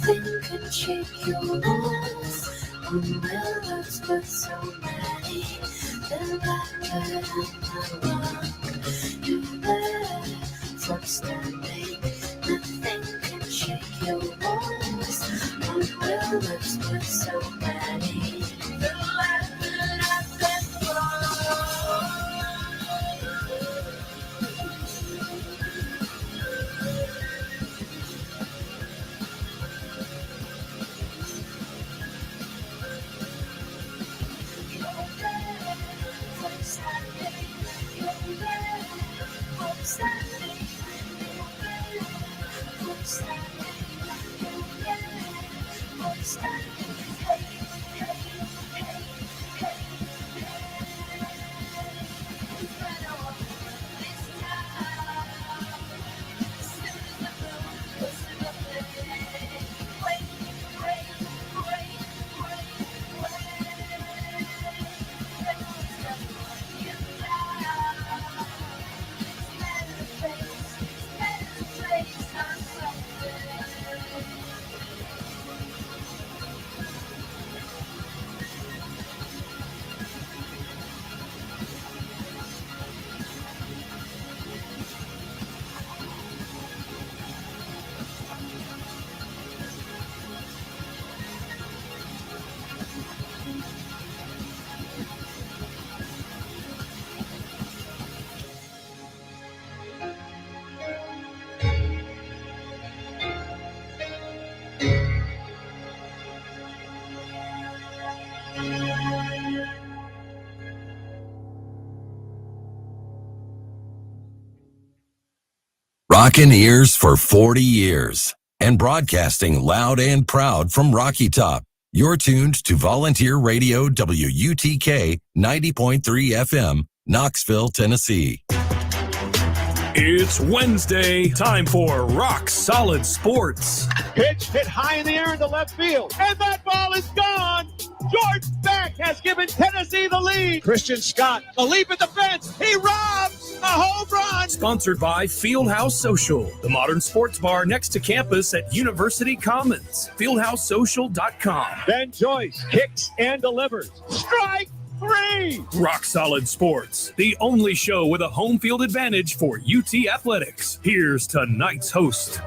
Nothing can shake your walls. Umbrellas with so many. They're blacker than my walk. You're there for standing. Nothing can shake your walls. Umbrellas with so many. They're laughing at that fall. Rockin' ears for 40 years and broadcasting loud and proud from Rocky Top. You're tuned to Volunteer Radio WUTK 90.3 FM, Knoxville, Tennessee. It's Wednesday, time for Rock Solid Sports. Pitch hit high in the air into left field, and that ball is gone. Jordan Beck has given Tennessee the lead. Christian Scott, a leap at the fence. He robs a home run. Sponsored by Fieldhouse Social, the modern sports bar next to campus at University Commons. FieldhouseSocial.com. Ben Joyce kicks and delivers. Strike three. Rock Solid Sports, the only show with a home field advantage for UT Athletics. Here's tonight's host.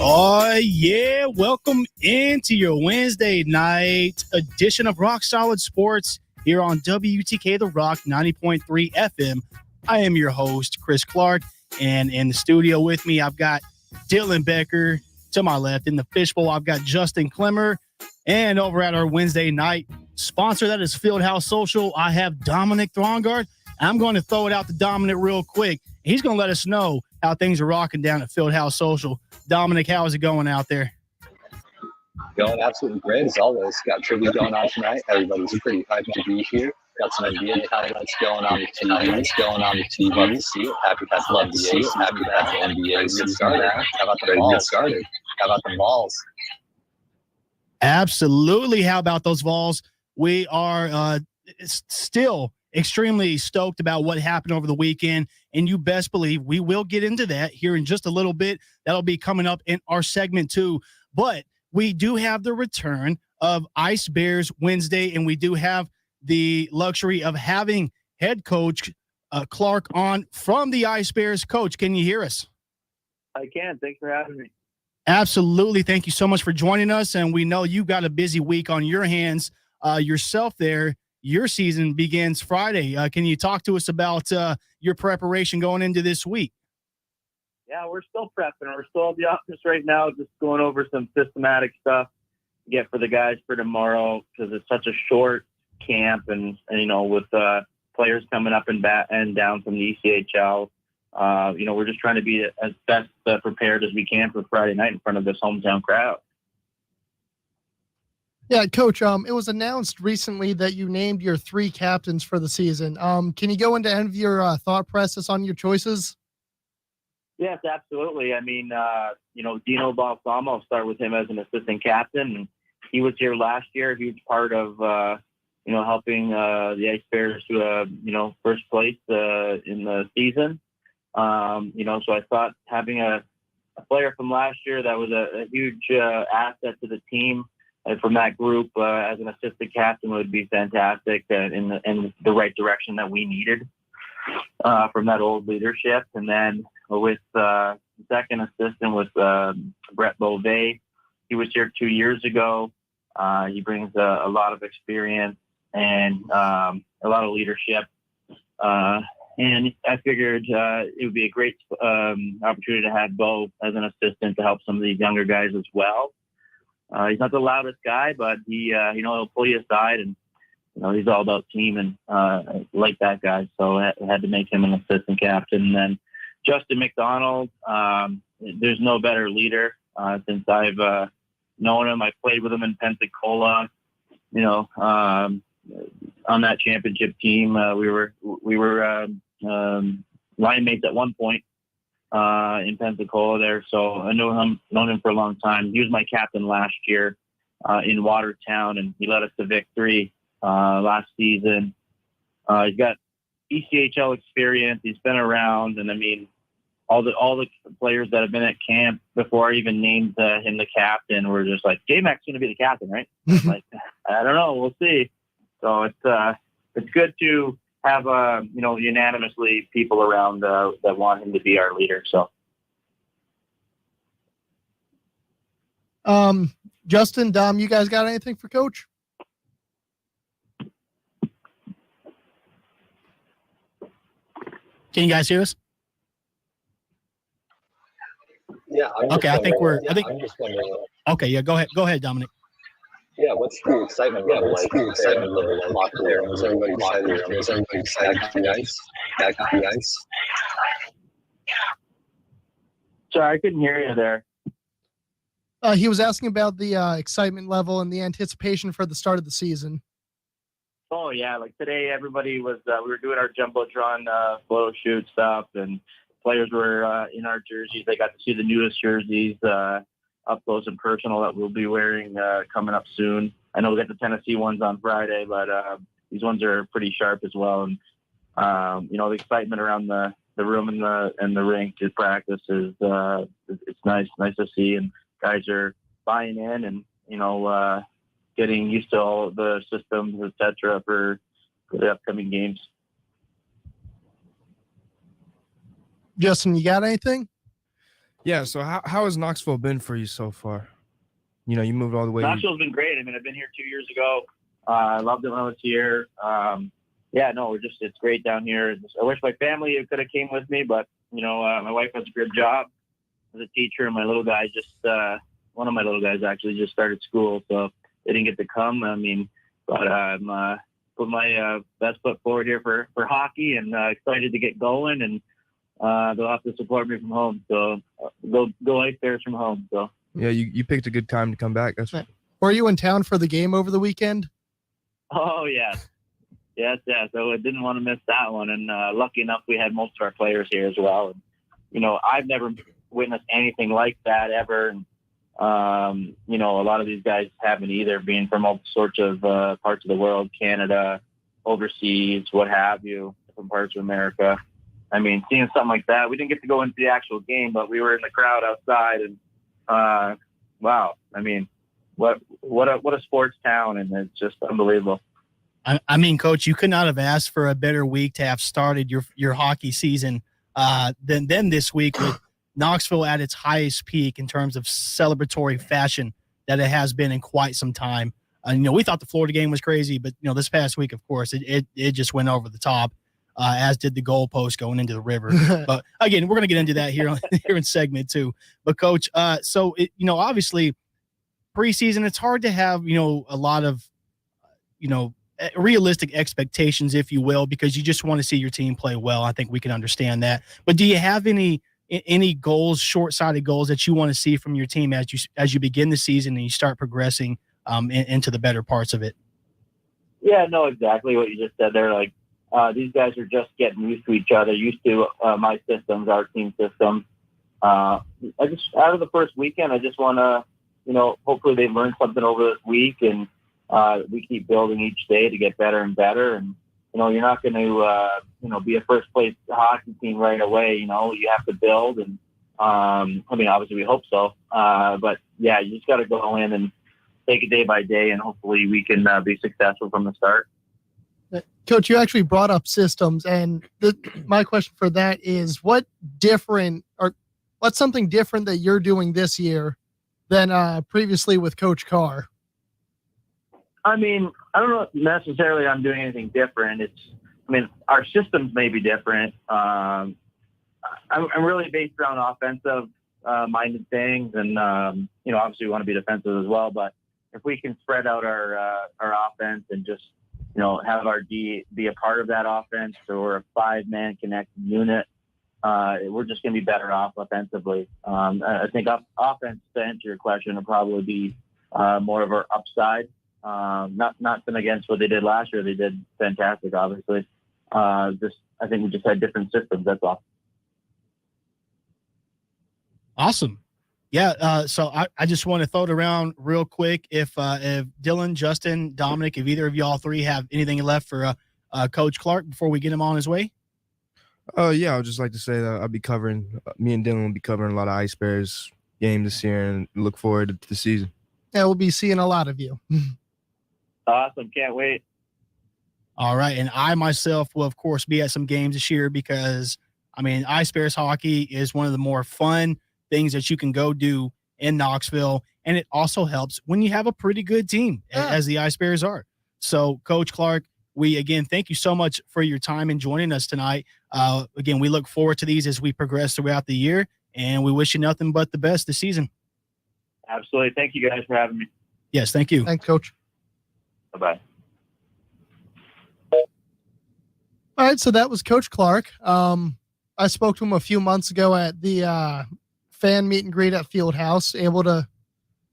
Oh, yeah. Welcome into your Wednesday night edition of Rock Solid Sports here on WTK The Rock 90.3 FM. I am your host, Chris Clarke, and in the studio with me, I've got Dylan Becker to my left. In the fishbowl, I've got Justin Clemmer. And over at our Wednesday night sponsor, that is Fieldhouse Social, I have Dominic Throngard. I'm going to throw it out to Dominic real quick. He's going to let us know how things are rocking down at Fieldhouse Social. Dominic, how is it going out there? Going absolutely great as always. Got trivia going on tonight. Everybody's pretty hyped to be here. Got some NBA highlights going on the TV. Love to see it. Happy to love to see it. Happy to have the NBA get started. How about the balls? How about the balls? Absolutely. How about those Vols? We are still extremely stoked about what happened over the weekend, and you best believe we will get into that here in just a little bit. That'll be coming up in our segment 2. But we do have the return of Ice Bears Wednesday, and we do have the luxury of having head coach Clarke on from the Ice Bears. Coach, can you hear us? I can. Thanks for having me. Absolutely. Thank you so much for joining us. And we know you got a busy week on your hands yourself there. Your season begins Friday. Can you talk to us about your preparation going into this week? Yeah, we're still prepping. We're still at the office right now, just going over some systematic stuff to get for the guys for tomorrow because it's such a short camp and with players coming up and down from the ECHL. We're just trying to be as best prepared as we can for Friday night in front of this hometown crowd. Yeah, Coach, it was announced recently that you named your 3 captains for the season. Can you go into any of your thought process on your choices? Yes, absolutely. I mean, Dino Balsamo, I'll start with him as an assistant captain. And he was here last year, a huge part of, helping the Ice Bears to, first place in the season. So I thought having a player from last year that was a huge asset to the team from that group as an assistant captain would be fantastic in the right direction that we needed from that old leadership. And then with second assistant with Brett Beauvais, he was here 2 years ago. He brings a lot of experience and a lot of leadership. And I figured it would be a great opportunity to have Bo as an assistant to help some of these younger guys as well. He's not the loudest guy, but he'll pull you aside, and he's all about team and like that guy. So I had to make him an assistant captain. And then Justin McDonald, there's no better leader since I've known him. I played with him in Pensacola. On that championship team, we were line mates at one point in Pensacola there. So I known him for a long time. He was my captain last year in Watertown, and he led us to victory last season. He's got ECHL experience. He's been around, and I mean, all the players that have been at camp before I even named him the captain were just like, J-Mac's going to be the captain, right? Like, I don't know. We'll see. So it's good to have unanimously people around that want him to be our leader. So, Justin, Dom, you guys got anything for Coach? Can you guys hear us? Yeah. Okay, I think I'm just wondering. Okay, yeah, go ahead, Dominic. Yeah, what's the excitement level like? Locker room? Is everybody excited to be back on the ice? Sorry, I couldn't hear you there. He was asking about the excitement level and the anticipation for the start of the season. Oh yeah, like today, everybody was. We were doing our jumbotron photo shoot stuff, and players were in our jerseys. They got to see the newest jerseys up close and personal that we'll be wearing coming up soon. I know we got the Tennessee ones on Friday, but these ones are pretty sharp as well. And the excitement around the room and the rink to practice is it's nice to see, and guys are buying in and getting used to all the systems, etc. for the upcoming games. Justin, you got anything? Yeah, so how has Knoxville been for you so far? You moved all the way. Knoxville's been great. I mean, I've been here 2 years ago. I loved it when I was here. It's great down here. I wish my family could have came with me, but, my wife has a good job as a teacher, and my little guy one of my little guys actually just started school, so they didn't get to come. I mean, but I'm put my best foot forward here for hockey, and excited to get going, and they'll have to support me from home. So go Ice Bears from home. So yeah, you picked a good time to come back. That's right. Were you in town for the game over the weekend? Oh yes. So I didn't want to miss that one, and lucky enough we had most of our players here as well. And I've never witnessed anything like that ever. And a lot of these guys haven't either, being from all sorts of parts of the world, Canada, overseas, what have you, different parts of America. I mean, seeing something like that, we didn't get to go into the actual game, but we were in the crowd outside, and wow. I mean, what a sports town, and it's just unbelievable. I mean, Coach, you could not have asked for a better week to have started your hockey season than this week with Knoxville at its highest peak in terms of celebratory fashion that it has been in quite some time. We thought the Florida game was crazy, but this past week, of course, it just went over the top, as did the goalpost going into the river. But again, we're going to get into that here in segment 2. But Coach, so obviously preseason, it's hard to have a lot of realistic expectations, if you will, because you just want to see your team play well. I think we can understand that. But do you have any goals, short-sighted goals that you want to see from your team as you begin the season and you start progressing into the better parts of it? Yeah, no, exactly what you just said there. Like, these guys are just getting used to each other, used to my systems, our team system. I just, out of the first weekend, I just want to, hopefully they learn something over this week, and we keep building each day to get better and better. And, you're not going to, be a first place hockey team right away. You have to build, and obviously we hope so. But yeah, you just got to go in and take it day by day, and hopefully we can be successful from the start. Coach, you actually brought up systems, and my question for that is, what's something different that you're doing this year than previously with Coach Clarke? I don't know necessarily I'm doing anything different. Our systems may be different. I'm really based around offensive minded things, and obviously we want to be defensive as well. But if we can spread out our offense and just have our D be a part of that offense, or a 5-man connected unit, we're just going to be better off offensively. I think offense, to answer your question, will probably be more of our upside. Nothing against what they did last year. They did fantastic, obviously. I think we just had different systems. That's all. Awesome. Yeah. So I just want to throw it around real quick. If Dylan, Justin, Dominic, if either of y'all three have anything left for Coach Clarke before we get him on his way. Yeah, I would just like to say that me and Dylan will be covering a lot of Ice Bears game this year, and look forward to the season. Yeah, we'll be seeing a lot of you. Awesome. Can't wait. All right. And I myself will, of course, be at some games this year because, Ice Bears hockey is one of the more fun things that you can go do in Knoxville. And it also helps when you have a pretty good team, as the Ice Bears are. So, Coach Clarke, we, again, thank you so much for your time and joining us tonight. Again, we look forward to these as we progress throughout the year, and we wish you nothing but the best this season. Absolutely. Thank you guys for having me. Yes, thank you. Thanks, Coach. Bye-bye. All right, so that was Coach Clarke. I spoke to him a few months ago at the fan meet and greet at Fieldhouse, able to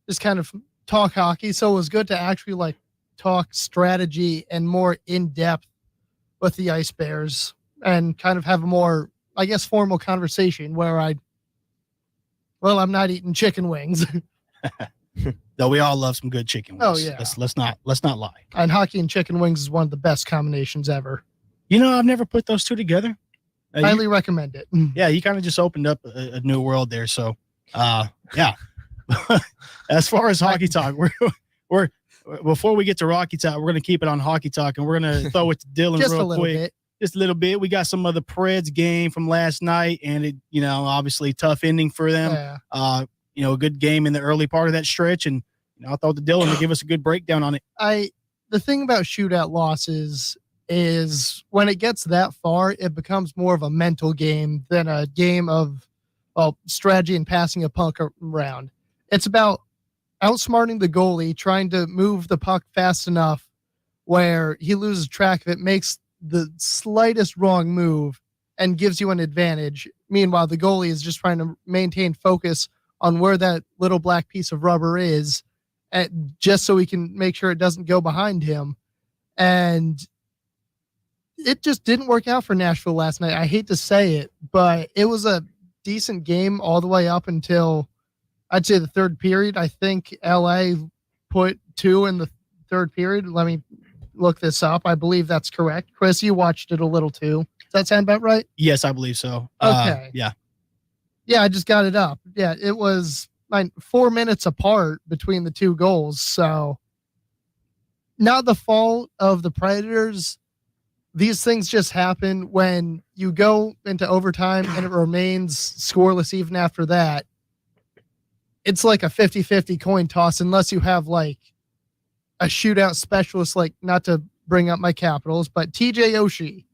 just kind of talk hockey. So it was good to actually talk strategy and more in depth with the Ice Bears and kind of have a more, formal conversation where I'm not eating chicken wings. Though we all love some good chicken wings. Oh yeah. Let's not lie. And hockey and chicken wings is one of the best combinations ever. I've never put those two together. Highly recommend it. Yeah, you kind of just opened up a new world there. So, yeah. As far as hockey talk, we're before we get to Rocky Talk, we're going to keep it on hockey talk, and we're going to throw it to Dylan real quick. Just a little bit. We got some of the Preds game from last night, and it, obviously tough ending for them. Yeah. A good game in the early part of that stretch, and I thought the Dylan would give us a good breakdown on it. The thing about shootout losses is when it gets that far, it becomes more of a mental game than a game of strategy and passing a puck around. It's about outsmarting the goalie, trying to move the puck fast enough where he loses track of it, makes the slightest wrong move, and gives you an advantage. Meanwhile, the goalie is just trying to maintain focus on where that little black piece of rubber is, just so he can make sure it doesn't go behind him. And it just didn't work out for Nashville last night. I hate to say it, but it was a decent game all the way up until, I'd say, the third period. I think LA put 2 in the third period. Let me look this up. I believe that's correct. Chris, you watched it a little too. Does that sound about right? Yes, I believe so. Okay. Yeah. Yeah, I just got it up. Yeah, it was 4 minutes apart between the 2 goals. So not the fault of the Predators, these things just happen when you go into overtime and it remains scoreless even after that. It's like a 50-50 coin toss unless you have like a shootout specialist, like not to bring up my Capitals, but TJ Oshie.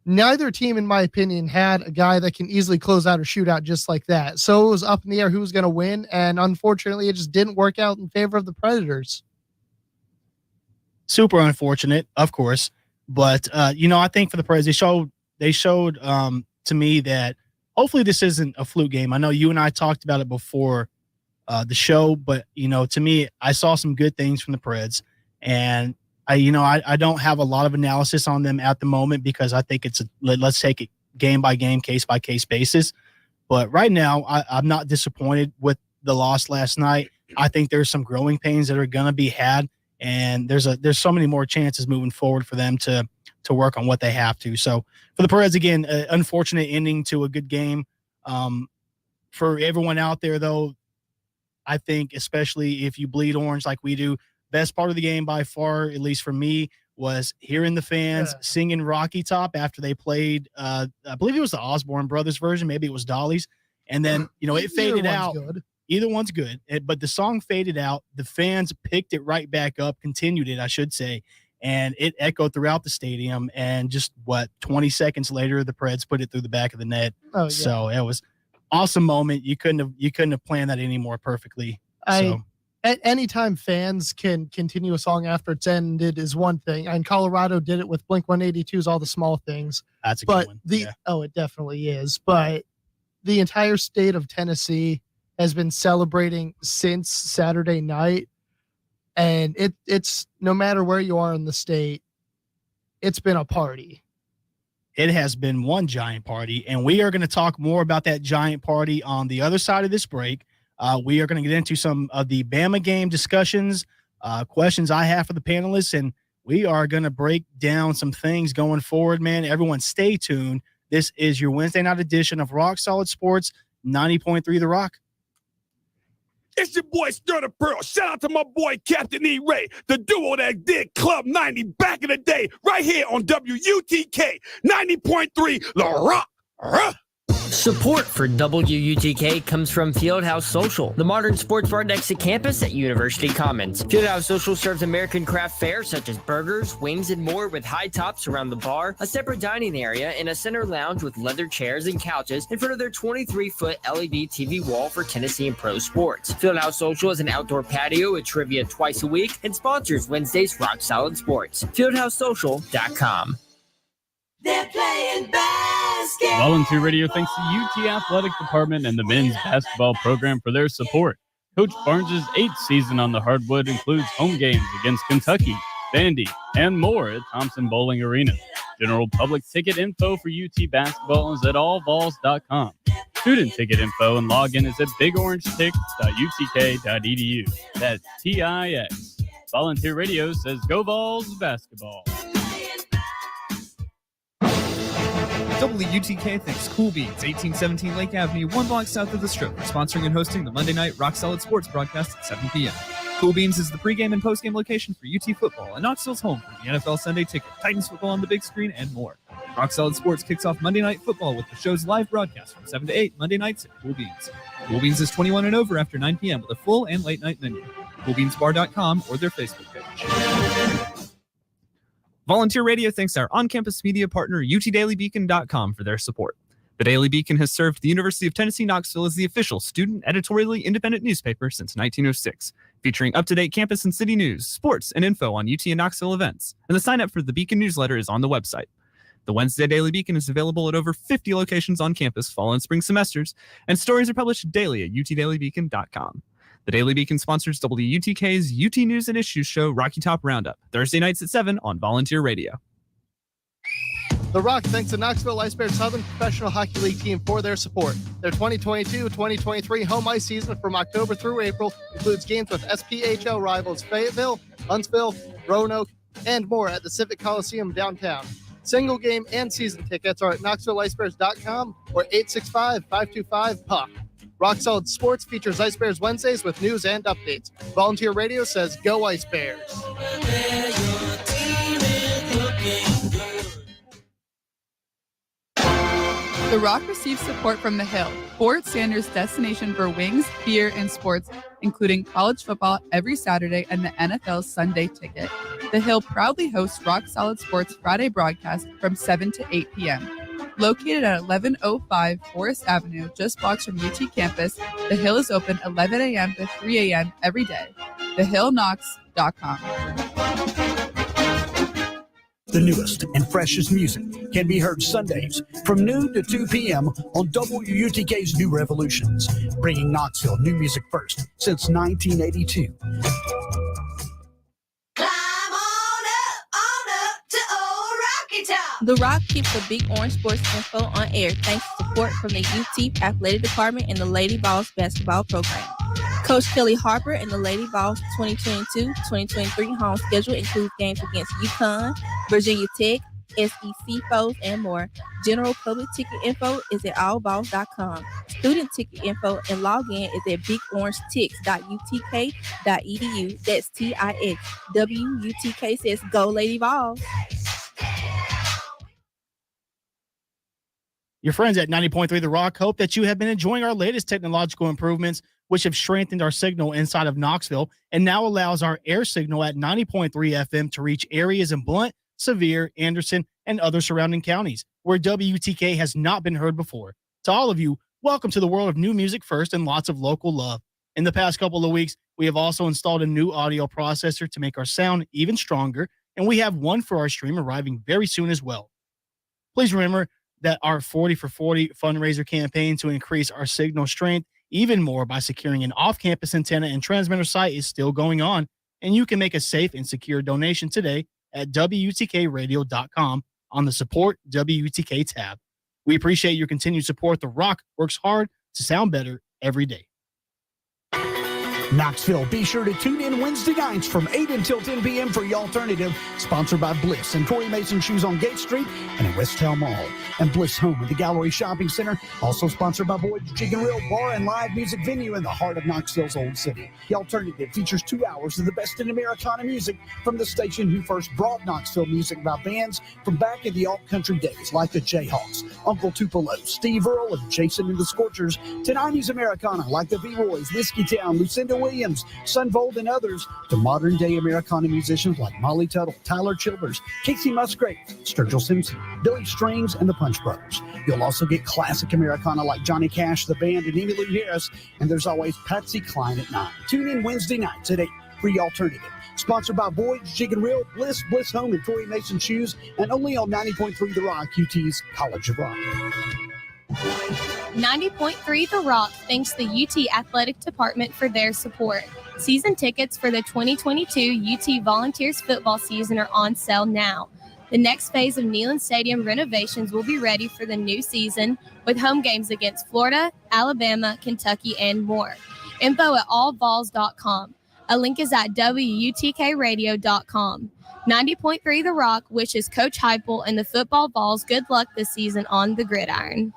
Neither team, in my opinion, had a guy that can easily close out a shootout just like that. So it was up in the air who was going to win, and unfortunately, it just didn't work out in favor of the Predators. Super unfortunate, of course. But, I think for the Preds, they showed to me that hopefully this isn't a fluke game. I know you and I talked about it before the show, but, to me, I saw some good things from the Preds. And, I don't have a lot of analysis on them at the moment because I think let's take it game by game, case by case basis. But right now, I'm not disappointed with the loss last night. I think there's some growing pains that are going to be had. And there's so many more chances moving forward for them to work on what they have to. So for the Preds, again, unfortunate ending to a good game. For everyone out there, though, I think especially if you bleed orange like we do, best part of the game by far, at least for me, was hearing the fans singing Rocky Top after they played, I believe it was the Osborne Brothers version. Maybe it was Dolly's. And then, it faded out. Good. Either one's good, but the song faded out. The fans picked it right back up, continued it, I should say, and it echoed throughout the stadium. And just 20 seconds later, the Preds put it through the back of the net. Oh, yeah. So it was awesome moment. You couldn't have planned that any more perfectly. Anytime fans can continue a song after it's ended is one thing. And Colorado did it with Blink-182's All the Small Things. That's a good one. It definitely is. But the entire state of Tennessee has been celebrating since Saturday night. And it's no matter where you are in the state, it's been a party. It has been one giant party. And we are going to talk more about that giant party on the other side of this break. We are going to get into some of the Bama game discussions, questions I have for the panelists, and we are going to break down some things going forward, man. Everyone stay tuned. This is your Wednesday night edition of Rock Solid Sports, 90.3 The Rock. It's your boy Stir the Pearl. Shout out to my boy Captain E. Ray, the duo that did Club 90 back in the day, right here on WUTK 90.3 The Rock. Support for WUTK comes from Fieldhouse Social, the modern sports bar next to campus at University Commons. Fieldhouse Social serves American craft fare such as burgers, wings, and more with high tops around the bar, a separate dining area, and a center lounge with leather chairs and couches in front of their 23-foot LED TV wall for Tennessee and pro sports. Fieldhouse Social is an outdoor patio with trivia twice a week and sponsors Wednesday's Rock Solid Sports. FieldhouseSocial.com. They're playing basketball. Volunteer Radio thanks the UT Athletic Department and the men's basketball program for their support. Coach Barnes' 8th season on the hardwood includes home games against Kentucky, Vandy, and more at Thompson Bowling Arena. General public ticket info for UT basketball is at allvols.com. Student ticket info and login is at bigorangetick.utk.edu. That's TIX. Volunteer Radio says Go Vols basketball. WUTK thanks Cool Beans, 1817 Lake Avenue, 1 block south of the Strip, for sponsoring and hosting the Monday night Rock Solid Sports broadcast at 7 p.m. Cool Beans is the pregame and postgame location for UT football and Knoxville's home for the NFL Sunday Ticket, Titans football on the big screen, and more. Rock Solid Sports kicks off Monday Night Football with the show's live broadcast from 7 to 8 Monday nights at Cool Beans. Cool Beans is 21 and over after 9 p.m. with a full and late night menu. CoolBeansBar.com or their Facebook page. Volunteer Radio thanks our on-campus media partner, UTDailyBeacon.com, for their support. The Daily Beacon has served the University of Tennessee Knoxville as the official student editorially independent newspaper since 1906, featuring up-to-date campus and city news, sports, and info on UT and Knoxville events. And the sign-up for the Beacon newsletter is on the website. The Wednesday Daily Beacon is available at over 50 locations on campus, fall and spring semesters, and stories are published daily at UTDailyBeacon.com. The Daily Beacon sponsors WUTK's UT News and Issues show, Rocky Top Roundup, Thursday nights at 7 on Volunteer Radio. The Rock thanks the Knoxville Ice Bears Southern Professional Hockey League team for their support. Their 2022-2023 home ice season from October through April includes games with SPHL rivals Fayetteville, Huntsville, Roanoke, and more at the Civic Coliseum downtown. Single game and season tickets are at KnoxvilleIceBears.com or 865-525-PUCK. Rock Solid Sports features Ice Bears Wednesdays with news and updates. Volunteer Radio says, Go Ice Bears. The Rock receives support from The Hill, Fort Sanders' destination for wings, beer, and sports, including college football every Saturday and the NFL Sunday Ticket. The Hill proudly hosts Rock Solid Sports Friday broadcast from 7 to 8 p.m. Located at 1105 Forest Avenue, just blocks from UT campus, The Hill is open 11 a.m. to 3 a.m. every day. TheHillKnocks.com. The newest and freshest music can be heard Sundays from noon to 2 p.m. on WUTK's New Revolutions, bringing Knoxville new music first since 1982. The Rock keeps the Big Orange Sports info on air thanks to support from the UT Athletic Department and the Lady Vols basketball program. Coach Kelly Harper and the Lady Vols 2022-2023 home schedule includes games against UConn, Virginia Tech, SEC foes, and more. General public ticket info is at allvols.com. Student ticket info and login is at bigorangetics.utk.edu. That's TIX. WUTK says go Lady Vols. Your friends at 90.3 The Rock hope that you have been enjoying our latest technological improvements, which have strengthened our signal inside of Knoxville and now allows our air signal at 90.3 FM to reach areas in Blount, Sevier, Anderson, and other surrounding counties where WTK has not been heard before. To all of you, welcome to the world of new music first and lots of local love. In the past couple of weeks, we have also installed a new audio processor to make our sound even stronger, and we have one for our stream arriving very soon as well. Please remember that our 40 for 40 fundraiser campaign to increase our signal strength even more by securing an off-campus antenna and transmitter site is still going on, and you can make a safe and secure donation today at WTKradio.com on the Support WTK tab. We appreciate your continued support. The Rock works hard to sound better every day. Knoxville, be sure to tune in Wednesday nights from 8 until 10 p.m. for The Alternative, sponsored by Bliss and Tory Mason Shoes on Gate Street and at West Town Mall. And Bliss Home at the Gallery Shopping Center, also sponsored by Boyd's Chicken Grill Bar and Live Music Venue in the heart of Knoxville's Old City. The Alternative features 2 hours of the best in Americana music from the station who first brought Knoxville music about bands from back in the alt-country days, like the Jayhawks, Uncle Tupelo, Steve Earle, and Jason and the Scorchers, to 90s Americana like the V-Roys, Whiskey Town, Lucinda Williams, Sunvold, and others, to modern-day Americana musicians like Molly Tuttle, Tyler Childers, Casey Musgrave, Sturgill Simpson, Billy Strings, and the Punch Brothers. You'll also get classic Americana like Johnny Cash, the band, and Emmylou Harris, and there's always Patsy Cline at 9. Tune in Wednesday nights at 8 for The Alternative. Sponsored by Boyd's Chicken Grill, Bliss Home, and Tory Mason Shoes, and only on 90.3 The Rock, UT's College of Rock. 90.3 The Rock thanks the UT Athletic Department for their support. Season tickets for the 2022 UT Volunteers football season are on sale now. The next phase of Neyland Stadium renovations will be ready for the new season with home games against Florida, Alabama, Kentucky, and more. Info at allvols.com. A link is at WUTKradio.com. 90.3 The Rock wishes Coach Heupel and the football Vols good luck this season on the gridiron.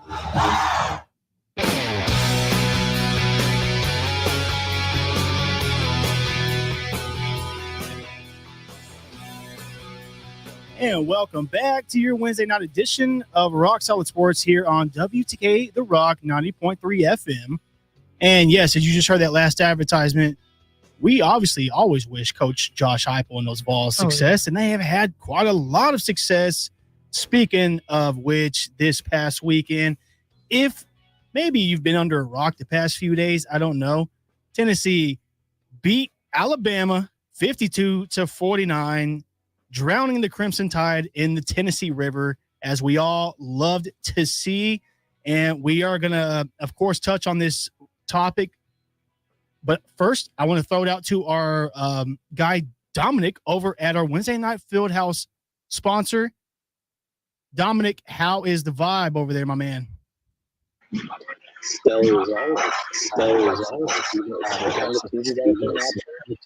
And welcome back to your Wednesday night edition of Rock Solid Sports here on WTK The Rock 90.3 FM. And yes, as you just heard that last advertisement, we obviously always wish Coach Josh Heupel and those Vols success, and they have had quite a lot of success. Speaking of which, this past weekend, if maybe you've been under a rock the past few days, I don't know, Tennessee beat Alabama 52-49, drowning the Crimson Tide in the Tennessee River, as we all loved to see. And we are going to, of course, touch on this topic. But first, I want to throw it out to our guy, Dominic, over at our Wednesday Night Fieldhouse sponsor. Dominic, how is the vibe over there, my man? Stellar as always. Stellar as always.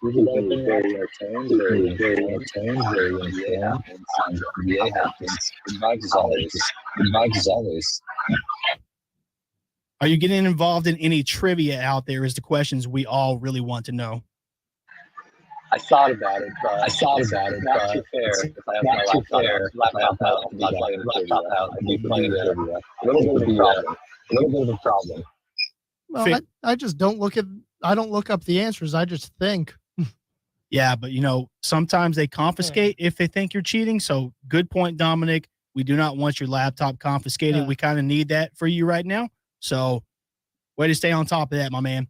Very entertained, very entertained, very informed. NBA happens. Good vibes as always. Good vibes as always. Are you getting involved in any trivia out there is the questions we all really want to know. I thought about it, but not too fair. If I have my laptop out, I'm not playing laptop out. I need to play that. A little bit of a problem. Well, I just don't I don't look up the answers. I just think. Yeah, but sometimes they confiscate if they think you're cheating. So good point, Dominic. We do not want your laptop confiscated. We kind of need that for you right now. So way to stay on top of that, my man.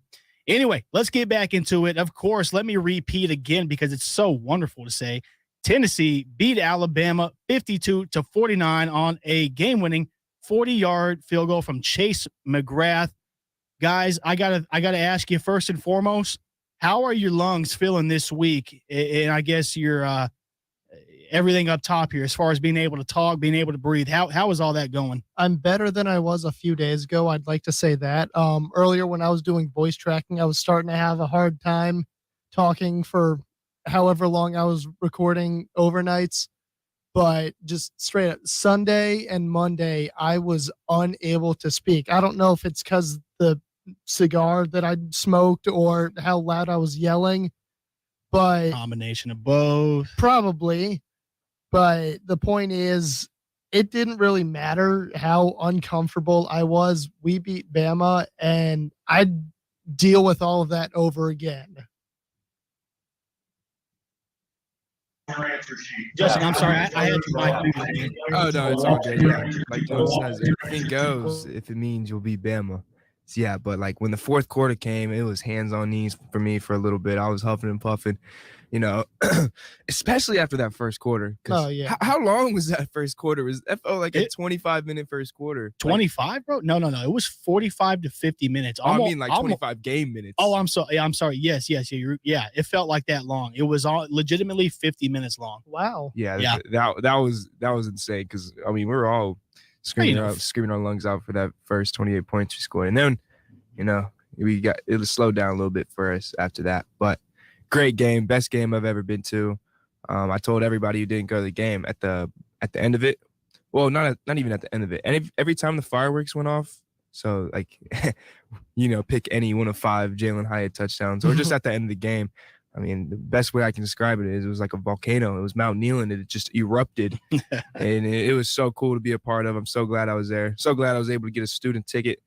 Anyway, let's get back into it. Of course, let me repeat again because it's so wonderful to say. Tennessee beat Alabama 52-49 on a game-winning 40-yard field goal from Chase McGrath. Guys, I gotta ask you first and foremost, how are your lungs feeling this week? And I guess your everything up top here as far as being able to talk, being able to breathe. How is all that going? I'm better than I was a few days ago. I'd like to say that. Earlier when I was doing voice tracking, I was starting to have a hard time talking for however long I was recording overnights. But just straight up Sunday and Monday, I was unable to speak. I don't know if it's because the cigar that I smoked or how loud I was yelling, but combination of both. Probably. But the point is, it didn't really matter how uncomfortable I was. We beat Bama, and I'd deal with all of that over again. Justin, I'm sorry. I had your mic muted. Oh, no, it's all good. Yeah. Like Jones says, everything goes if it means you'll beat Bama. So, yeah, but like when the fourth quarter came, it was hands on knees for me for a little bit. I was huffing and puffing, especially after that first quarter. Oh, yeah. How long was that first quarter? That felt like a 25-minute first quarter. 25, bro? No. It was 45 to 50 minutes. I mean, like 25 game minutes. Oh, I'm sorry. Yes. Yeah. It felt like that long. It was all legitimately 50 minutes long. Wow. Yeah. That was insane because we were all screaming our lungs out for that first 28 points we scored, and then it was slowed down a little bit for us after that. But great game, best game I've ever been to. I told everybody who didn't go to the game at the end of it. Well, not even at the end of it. And every time the fireworks went off, so like, pick any one of 5 Jalen Hyatt touchdowns, or just at the end of the game. I mean, the best way I can describe it is it was like a volcano. It was Mount Nealon, and it just erupted. And it was so cool to be a part of. I'm so glad I was there. So glad I was able to get a student ticket.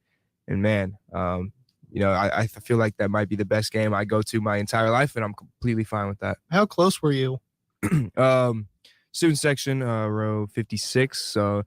And man, I feel like that might be the best game I go to my entire life, and I'm completely fine with that. How close were you? Student section, row 56. So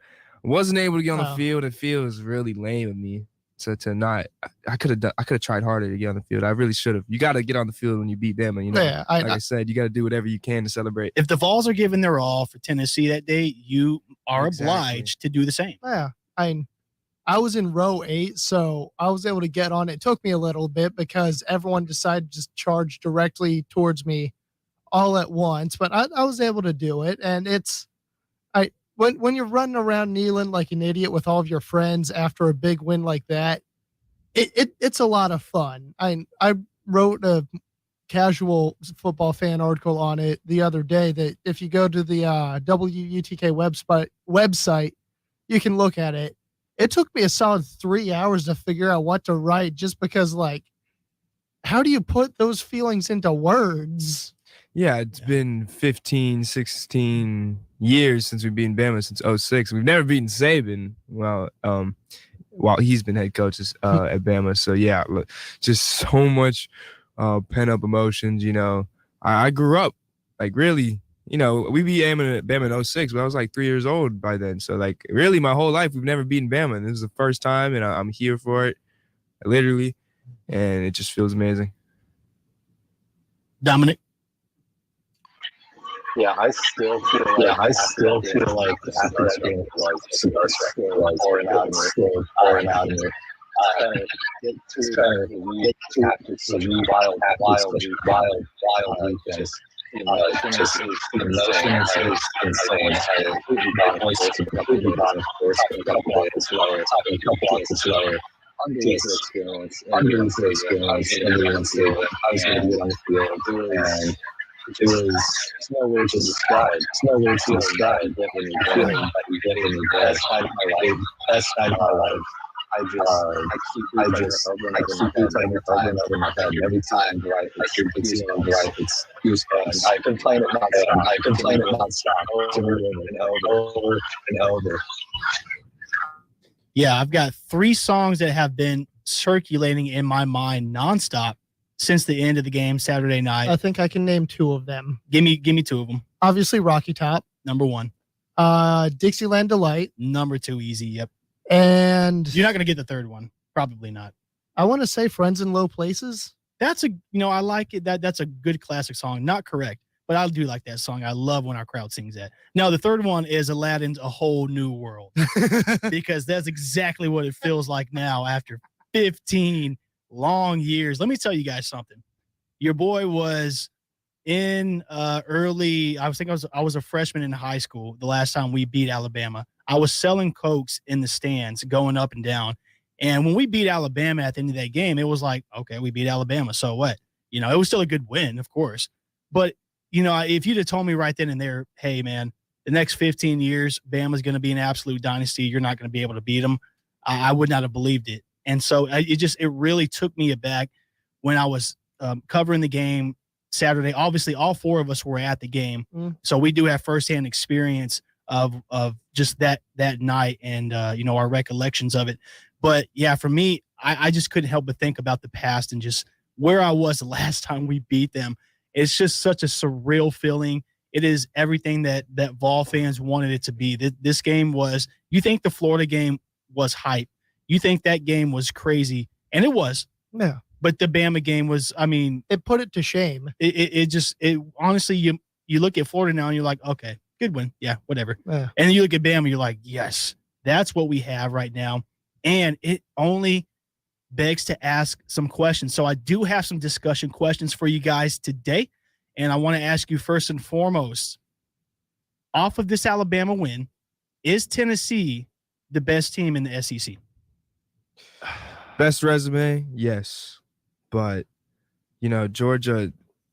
I wasn't able to get on the field. The field was really lame of me. So to not, I could have tried harder to get on the field. I really should have. You got to get on the field when you beat them, and I said, you got to do whatever you can to celebrate. If the Vols are giving their all for Tennessee that day, you are obliged to do the same. Yeah, I was in row 8, so I was able to get on. It took me a little bit because everyone decided to just charge directly towards me all at once, but I was able to do it. And when you're running around Neyland like an idiot with all of your friends after a big win like that, it's a lot of fun. I wrote a casual football fan article on it the other day that if you go to the WUTK website, you can look at it. It took me a solid 3 hours to figure out what to write just because, like, how do you put those feelings into words? Yeah, it's been 15, 16 years since we've beaten Bama since 2006. We've never beaten Saban while he's been head coach at Bama. So, yeah, look, just so much pent-up emotions, I grew up, like, really, we beat Bama in 2006, but I was like 3 years old by then. So, like, really my whole life we've never beaten Bama. And this is the first time, and I'm here for it, literally, and it just feels amazing. Dominic? Yeah, I still feel like after that game, like pouring out of me. Get to after such a wild weekend. Just emotions is insane. I completely gone, of course, a couple points slower. Unbelievable experience. I was going to get on the field, and it was no way to describe. Definitely the best night of my life. I keep replaying it over and over in my head. Every time it's goosebumps. I complain it nonstop over and over. Yeah, I've got 3 songs that have been circulating in my mind nonstop since the end of the game Saturday night. I think I can name 2 of them. Give me 2 of them. Obviously, Rocky Top. Number 1. Dixieland Delight. Number 2, easy. Yep. And you're not going to get the third one. Probably not. I want to say Friends in Low Places. That's I like it. That's a good classic song. Not correct, but I do like that song. I love when our crowd sings that. Now, the third one is Aladdin's A Whole New World, because that's exactly what it feels like now after 15 long years. Let me tell you guys something. Your boy was in early, I was a freshman in high school the last time we beat Alabama. I was selling Cokes in the stands going up and down. And when we beat Alabama at the end of that game, it was like, okay, we beat Alabama. So what? It was still a good win, of course. But, if you'd have told me right then and there, hey, man, the next 15 years, Bama's going to be an absolute dynasty. You're not going to be able to beat them. I would not have believed it. And so it really took me aback when I was covering the game Saturday. Obviously, all 4 of us were at the game. So we do have firsthand experience of just that night and, our recollections of it. But, yeah, for me, I just couldn't help but think about the past and just where I was the last time we beat them. It's just such a surreal feeling. It is everything that Vol fans wanted it to be. This game was – you think the Florida game was hype. You think that game was crazy, and it was. Yeah. But the Bama game was – it put it to shame. It honestly, you look at Florida now and you're like, okay, good win. Yeah, whatever. Yeah. And then you look at Bama, you're like, yes, that's what we have right now. And it only begs to ask some questions. So I do have some discussion questions for you guys today. And I want to ask you first and foremost, off of this Alabama win, is Tennessee the best team in the SEC? Best resume, yes. But, Georgia,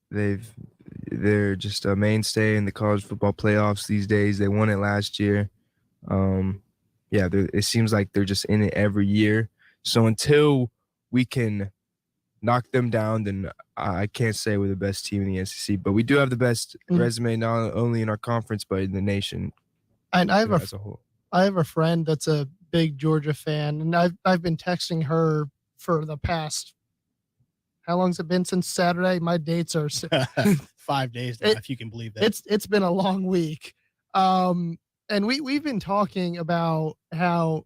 they're just a mainstay in the college football playoffs these days. They won it last year. It seems like they're just in it every year. So until we can knock them down, then I can't say we're the best team in the SEC. But we do have the best resume, not only in our conference, but in the nation. And as a whole. I have a friend that's a big Georgia fan, and I've been texting her for the past, how long's it been since Saturday? My dates are 5 days now, if you can believe that. It's been a long week. And we've been talking about how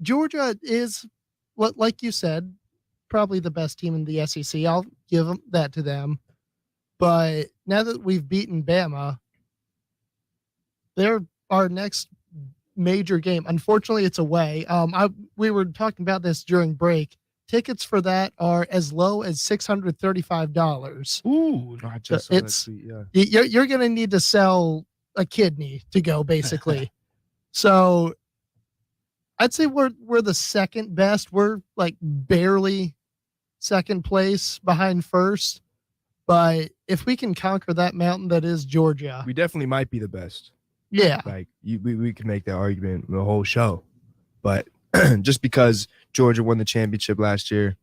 Georgia is, what, like you said, probably the best team in the SEC. I'll give that to them. But now that we've beaten Bama, they're our next major game. Unfortunately, it's away. We were talking about this during break. Tickets for that are as low as $635. Ooh, I just saw that tweet, you're going to need to sell a kidney to go, basically. So I'd say we're the second best. We're like barely second place behind first. But if we can conquer that mountain that is Georgia, we definitely might be the best. Yeah. Like we can make that argument the whole show. But just because Georgia won the championship last year,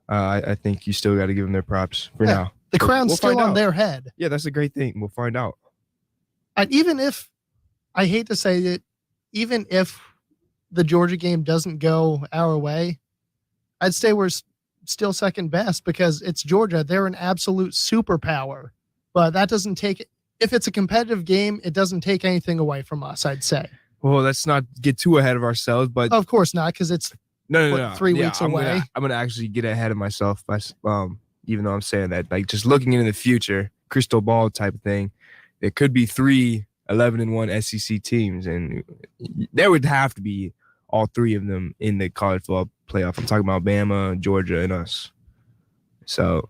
I think you still got to give them their props for now. The crown's still on their head. Yeah, that's a great thing. We'll find out. And even if, I hate to say it, even if the Georgia game doesn't go our way, I'd say we're still second best because it's Georgia. They're an absolute superpower. But that doesn't take, if it's a competitive game, it doesn't take anything away from us, I'd say. Well, let's not get too ahead of ourselves, but of course not, because it's no. 3 weeks away. I'm gonna actually get ahead of myself by even though I'm saying that, like just looking into the future, crystal ball type of thing. There could be 3 11-1 SEC teams, and there would have to be all 3 of them in the college football playoff. I'm talking about Bama, Georgia, and us. So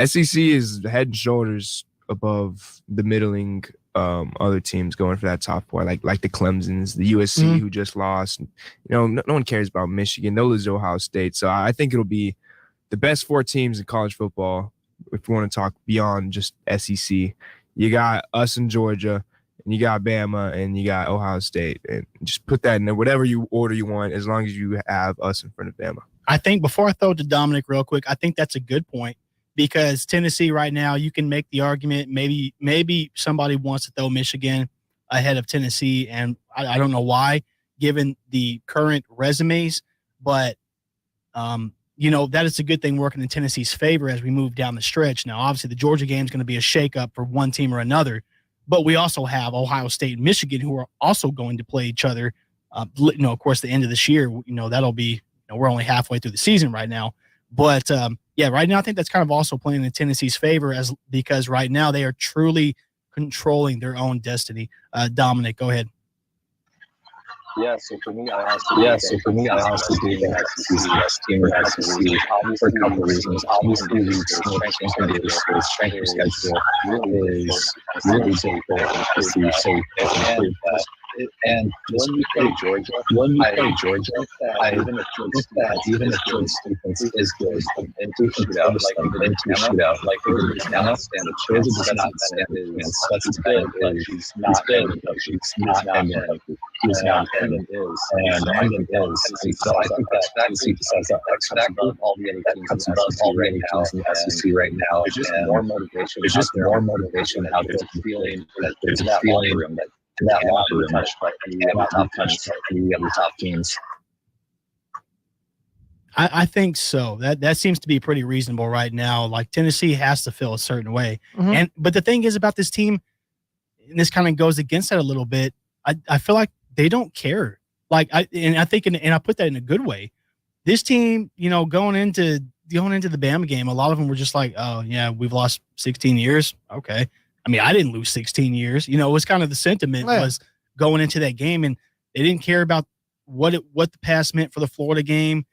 SEC is head and shoulders above the middling other teams going for that top 4, like the Clemsons, the USC who just lost. No one cares about Michigan. They'll lose to Ohio State. So I think it'll be the best 4 teams in college football if we want to talk beyond just SEC. You got us in Georgia, and you got Bama, and you got Ohio State, and just put that in there, whatever order you want, as long as you have us in front of Bama. I think before I throw it to Dominic real quick, I think that's a good point because Tennessee right now, you can make the argument maybe somebody wants to throw Michigan ahead of Tennessee, and I don't know why, given the current resumes, but that is a good thing working in Tennessee's favor as we move down the stretch. Now, obviously, the Georgia game is going to be a shakeup for one team or another, but we also have Ohio State and Michigan who are also going to play each other. Of course, the end of this year, that'll be. We're only halfway through the season right now. But, right now I think that's kind of also playing in Tennessee's favor because right now they are truly controlling their own destiny. Dominic, go ahead. Yeah, so for me, I honestly do think that's the best team in the SEC for a couple of reasons. Obviously, the strength of schedule is really difficult to see, so you can improve that. And when you play Georgia, even if Georgia's defense is good, into shootout, like Georgia does not stand a chance. Georgia does not stand a chance. That's good, but she's not and he's not and is. And so I think that Tennessee decides that X factor all the other teams in the SEC right now. It's just more motivation. It's just more motivation out there. Feeling that there's that locker room that locker room touched by any other top teams. I think so. That seems to be pretty reasonable right now. Like Tennessee has to feel a certain way. Mhm. But the thing is about this team, and this kind of goes against that a little bit, I feel like they don't care. Like I think and I put that in a good way. This team, going into the Bama game, a lot of them were just like, oh yeah, we've lost 16 years. Okay. I mean, I didn't lose 16 years. It was kind of the sentiment was going into that game, and they didn't care about what the pass meant for the Florida game.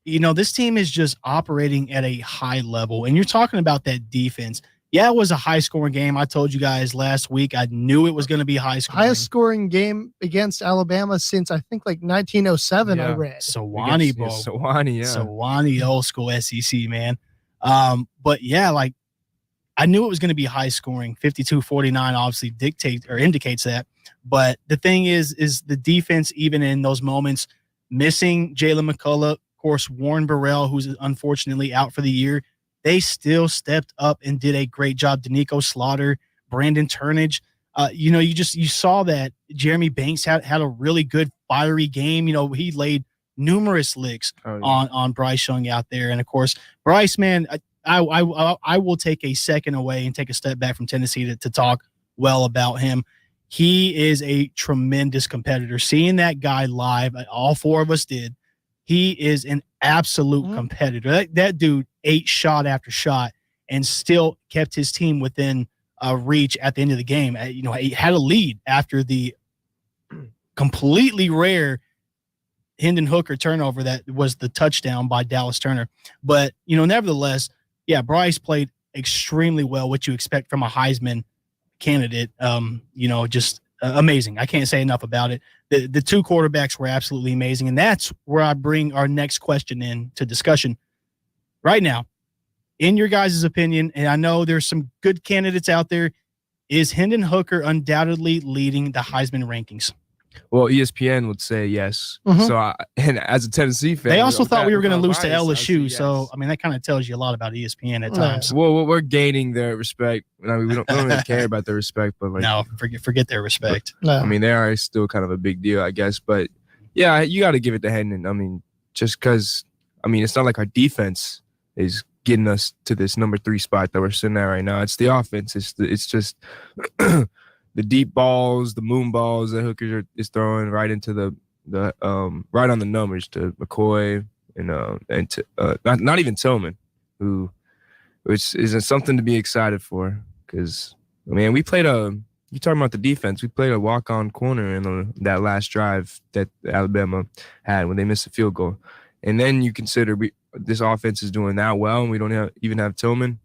This team is just operating at a high level, and you're talking about that defense. Yeah, it was a high-scoring game. I told you guys last week I knew it was going to be high-scoring. Highest-scoring game against Alabama since, I think, 1907, I read. Sewanee Bowl. Sewanee, old school SEC, man. But, yeah, I knew it was going to be high-scoring. 52-49 obviously indicates that. But the thing is the defense, even in those moments, missing Jalen McCullough, of course, Warren Burrell, who's unfortunately out for the year, they still stepped up and did a great job. Danico Slaughter, Brandon Turnage. You saw that Jeremy Banks had a really good fiery game. He laid numerous licks on Bryce Young out there. And, of course, Bryce, man, I will take a second away and take a step back from Tennessee to talk well about him. He is a tremendous competitor. Seeing that guy live, all four of us did, he is an absolute competitor. That dude ate shot after shot and still kept his team within reach at the end of the game. He had a lead after the completely rare Hendon Hooker turnover that was the touchdown by Dallas Turner. But, nevertheless, yeah, Bryce played extremely well, what you expect from a Heisman candidate. Just amazing. I can't say enough about it. The two quarterbacks were absolutely amazing, and that's where I bring our next question in to discussion. Right now, in your guys' opinion, and I know there's some good candidates out there, is Hendon Hooker undoubtedly leading the Heisman rankings? Well, ESPN would say yes. So, and as a Tennessee fan, they also thought we were going to lose to LSU. Yes. So, I mean, that kind of tells you a lot about ESPN at times. Well, we're gaining their respect. I mean, we don't really care about their respect, but no, forget their respect. I mean, they are still kind of a big deal, I guess. But yeah, you got to give it to Hendon. I mean, just because, it's not like our defense is getting us to this number 3 spot that we're sitting at right now. It's the offense. It's just the deep balls, the moon balls that Hooker is throwing right into the right on the numbers to McCoy and to not even Tillman, which is something to be excited for. Because we played you talking about the defense? We played a walk-on corner in that last drive that Alabama had when they missed a field goal, and then you consider this offense is doing that well, and we don't even have Tillman,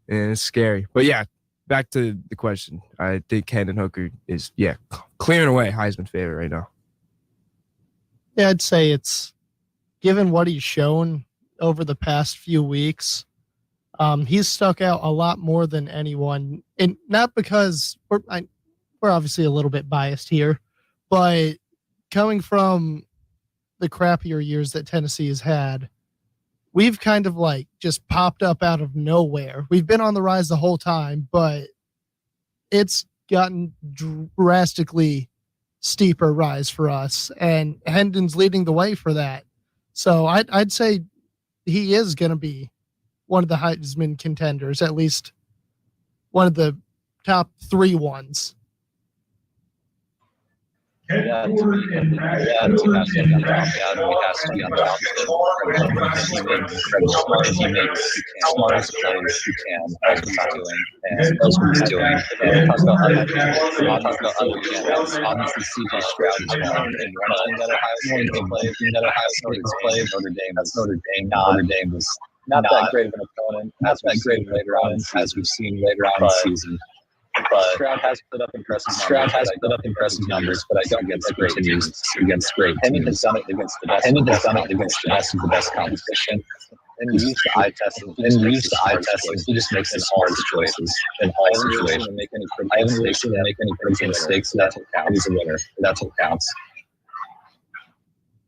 and it's scary. But yeah. Back to the question. I think Hendon Hooker is, clearing away Heisman favorite right now. Yeah, I'd say it's, given what he's shown over the past few weeks, he's stuck out a lot more than anyone. And not because, we're obviously a little bit biased here, but coming from the crappier years that Tennessee has had, we've kind of like just popped up out of nowhere. We've been on the rise the whole time, but it's gotten drastically steeper rise for us, and Hendon's leading the way for that. So I'd say he is going to be one of the Heisman contenders, at least one of the top 3 ones. Yeah, to me, he has to be on top. Yeah, he has to be on top. He makes smartest plays he can. That's what he's doing. And that's what he's doing. And talk about other candidates. Obviously, C.J. Stroud is one. And one thing that Ohio State has played, Notre Dame was not that great of an opponent. Not that great later on, as we've seen later on in the season. But Stroud has put up impressive numbers, but I don't get great teams against great teams. Hendon has done it against the best of the best competition. And he used the eye test. He just makes the hard choices in all situations. I haven't seen him make any critical mistakes. That's what counts. He's a winner. That's what counts.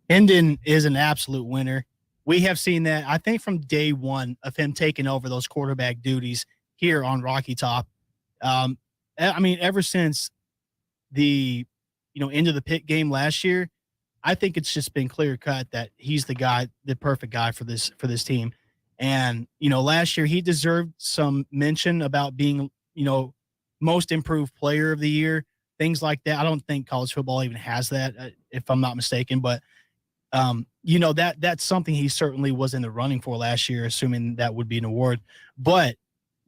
Hendon is an absolute winner. We have seen that, I think, from day one of him taking over those quarterback duties here on Rocky Top. I mean, ever since the, end of the pit game last year, I think it's just been clear cut that he's the guy, the perfect guy for this team. And, last year he deserved some mention about being, most improved player of the year, things like that. I don't think college football even has that, if I'm not mistaken, but, that's something he certainly was in the running for last year, assuming that would be an award. But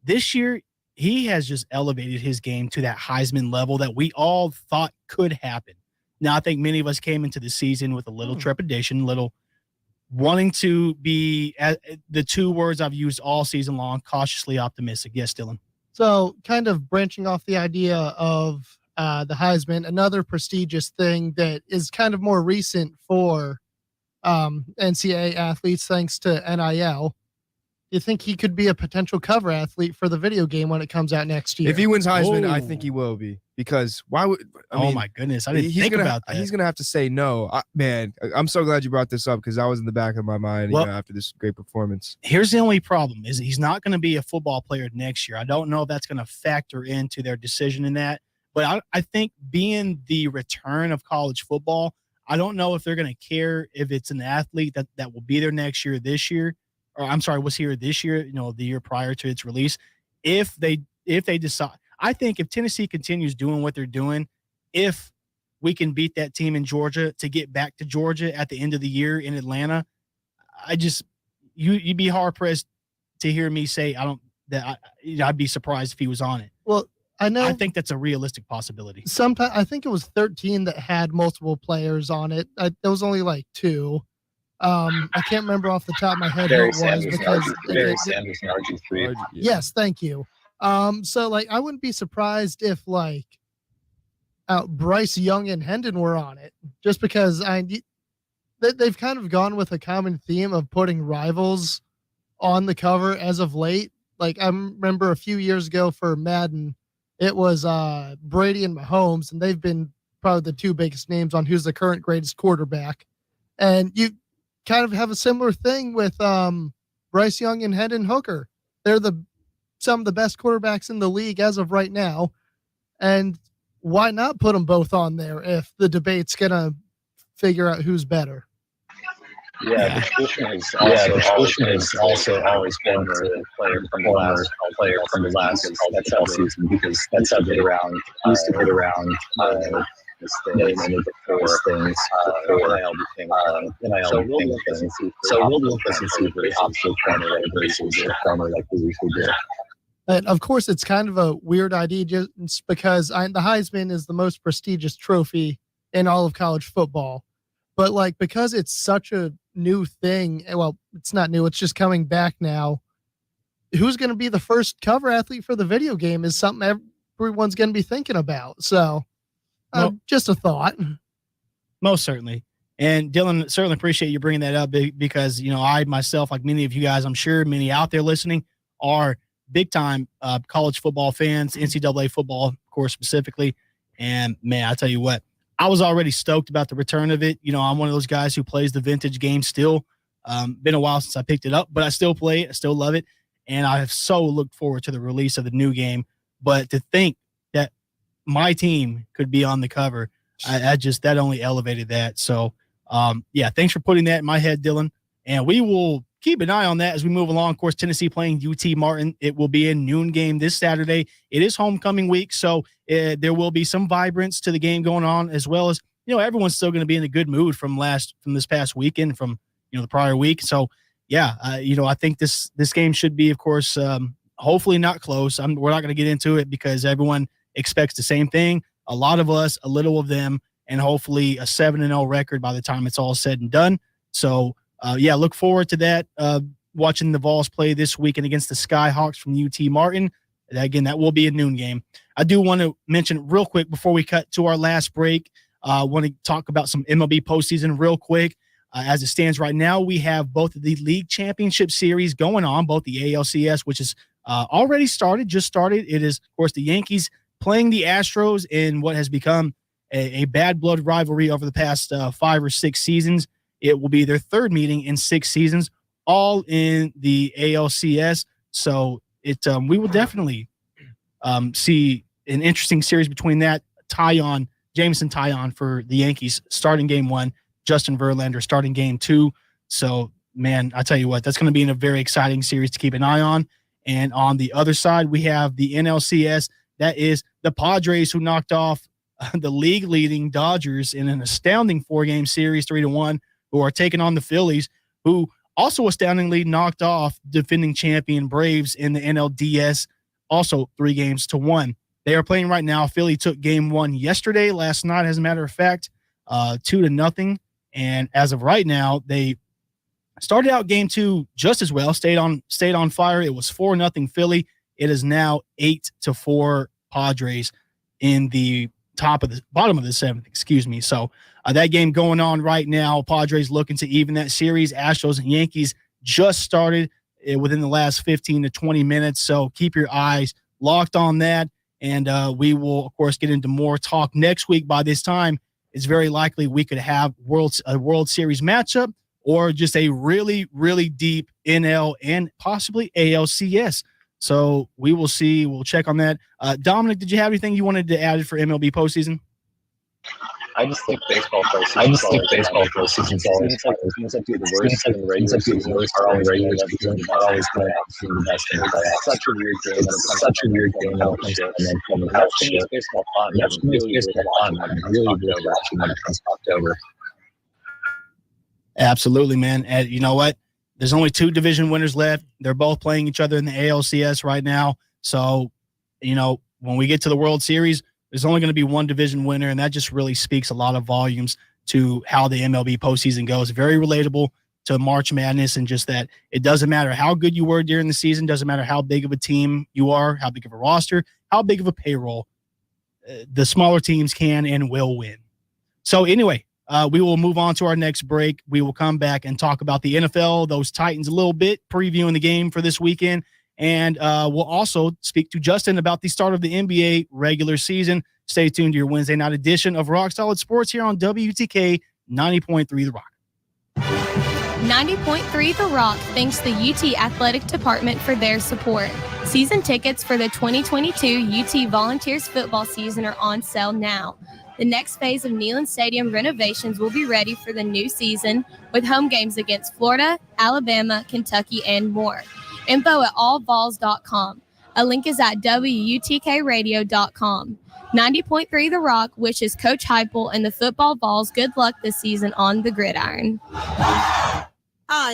this year, he has just elevated his game to that Heisman level that we all thought could happen. Now, I think many of us came into the season with a little trepidation, little wanting to be, the 2 words I've used all season long, cautiously optimistic. Yes, Dylan. So kind of branching off the idea of the Heisman, another prestigious thing that is kind of more recent for NCAA athletes thanks to NIL. You think he could be a potential cover athlete for the video game when it comes out next year? If he wins Heisman, I think he will be, because why would? Oh my goodness, I didn't think about that. He's gonna have to say no. Man, I'm so glad you brought this up, because that was in the back of my mind after this great performance. Here's the only problem: is he's not going to be a football player next year. I don't know if that's going to factor into their decision in that. But I think being the return of college football, I don't know if they're going to care if it's an athlete that will be there next year, this year. Or I'm sorry, was here this year, the year prior to its release. If they decide, I think if Tennessee continues doing what they're doing, if we can beat that team in Georgia to get back to Georgia at the end of the year in Atlanta, you'd be hard pressed to hear me say I'd be surprised if he was on it. Well, I think that's a realistic possibility. Sometimes I think it was 13 that had multiple players on it. There was only like 2. I can't remember off the top of my head who it was because Barry Sanders and RG3. Yes, thank you. So like I wouldn't be surprised if like Bryce Young and Hendon were on it, just because they've kind of gone with a common theme of putting rivals on the cover as of late. Like I remember a few years ago for Madden, it was Brady and Mahomes, and they've been probably the 2 biggest names on who's the current greatest quarterback. And you kind of have a similar thing with Bryce Young and Hendon Hooker. They're some of the best quarterbacks in the league as of right now. And why not put them both on there if the debate's going to figure out who's better? Yeah, the tradition has also always been the player from the last NFL season, because that's how they used to get around this thing before things NIL became a thing. So we'll look and see if the optional corner versus a corner like we usually do. And of course, it's kind of a weird idea just because the Heisman is the most prestigious trophy in all of college football. But like, because it's such a new thing, well, it's not new, it's just coming back now. Who's going to be the first cover athlete for the video game is something everyone's going to be thinking about. So just a thought. Most certainly. And Dylan, certainly appreciate you bringing that up because, I myself, like many of you guys, I'm sure many out there listening, are big time college football fans, NCAA football, of course, specifically. And, man, I tell you what, I was already stoked about the return of it. You know, I'm one of those guys who plays the vintage game still. Been a while since I picked it up, but I still play it. I still love it. And I have so looked forward to the release of the new game. But to think that my team could be on the cover, that only elevated that. So, yeah, thanks for putting that in my head, Dylan. And we will keep an eye on that as we move along. Of course, Tennessee playing UT Martin. It will be a noon game this Saturday. It is homecoming week, so there will be some vibrance to the game going on, as well as, you know, everyone's still going to be in a good mood from this past weekend, from, you know, the prior week. So, yeah, you know, I think this game should be, of course, hopefully not close. We're not going to get into it because everyone expects the same thing. A lot of us, a little of them, and hopefully a 7-0 record by the time it's all said and done. So, yeah, look forward to that. Watching the Vols play this weekend against the Skyhawks from UT Martin. Again, that will be a noon game. I do want to mention real quick before we cut to our last break, I want to talk about some MLB postseason real quick. As it stands right now, we have both of the league championship series going on, both the ALCS, which is already just started. It is, of course, the Yankees playing the Astros in what has become a bad blood rivalry over the past 5 or 6 seasons. It will be their third meeting in 6 seasons, all in the ALCS. So we will definitely see an interesting series between that. Jameson Taillon for the Yankees starting game 1, Justin Verlander starting game 2. So, man, I tell you what, that's going to be in a very exciting series to keep an eye on. And on the other side, we have the NLCS. That is the Padres, who knocked off the league-leading Dodgers in an astounding 4-game series, 3-1, who are taking on the Phillies, who also astoundingly knocked off defending champion Braves in the NLDS, also 3-1. They are playing right now. Philly took game 1 last night, as a matter of fact, 2-0. And as of right now, they started out game 2 just as well, stayed on fire. It was 4-0 Philly. It is now 8-4 Padres in the bottom of the 7th, excuse me. So that game going on right now, Padres looking to even that series. Astros and Yankees just started within the last 15 to 20 minutes. So keep your eyes locked on that. And we will, of course, get into more talk next week. By this time, it's very likely we could have a World Series matchup or just a really, really deep NL and possibly ALCS. So we will see. We'll check on that. Dominic, did you have anything you wanted to add for MLB postseason? I just think baseball postseason is always seems like the worst in the regular season are always going to be the best. It's such a weird game. That's what makes baseball fun. That's what makes baseball fun. I'm really watching when it comes to October. Absolutely, man. And you know what? There's only 2 division winners left. They're both playing each other in the ALCS right now. So, you know, when we get to the World Series, there's only going to be 1 division winner, and that just really speaks a lot of volumes to how the MLB postseason goes. Very relatable to March Madness, and just that it doesn't matter how good you were during the season, doesn't matter how big of a team you are, how big of a roster, how big of a payroll, the smaller teams can and will win. So anyway, we will move on to our next break. We will come back and talk about the NFL, those Titans a little bit, previewing the game for this weekend. And we'll also speak to Justin about the start of the NBA regular season. Stay tuned to your Wednesday night edition of Rock Solid Sports here on WTK 90.3 The Rock. 90.3 The Rock thanks the UT Athletic Department for their support. Season tickets for the 2022 UT Volunteers football season are on sale now. The next phase of Neyland Stadium renovations will be ready for the new season with home games against Florida, Alabama, Kentucky, and more. Info at allvols.com. A link is at WUTKradio.com. 90.3 The Rock wishes Coach Heupel and the football Vols good luck this season on the gridiron. Hi,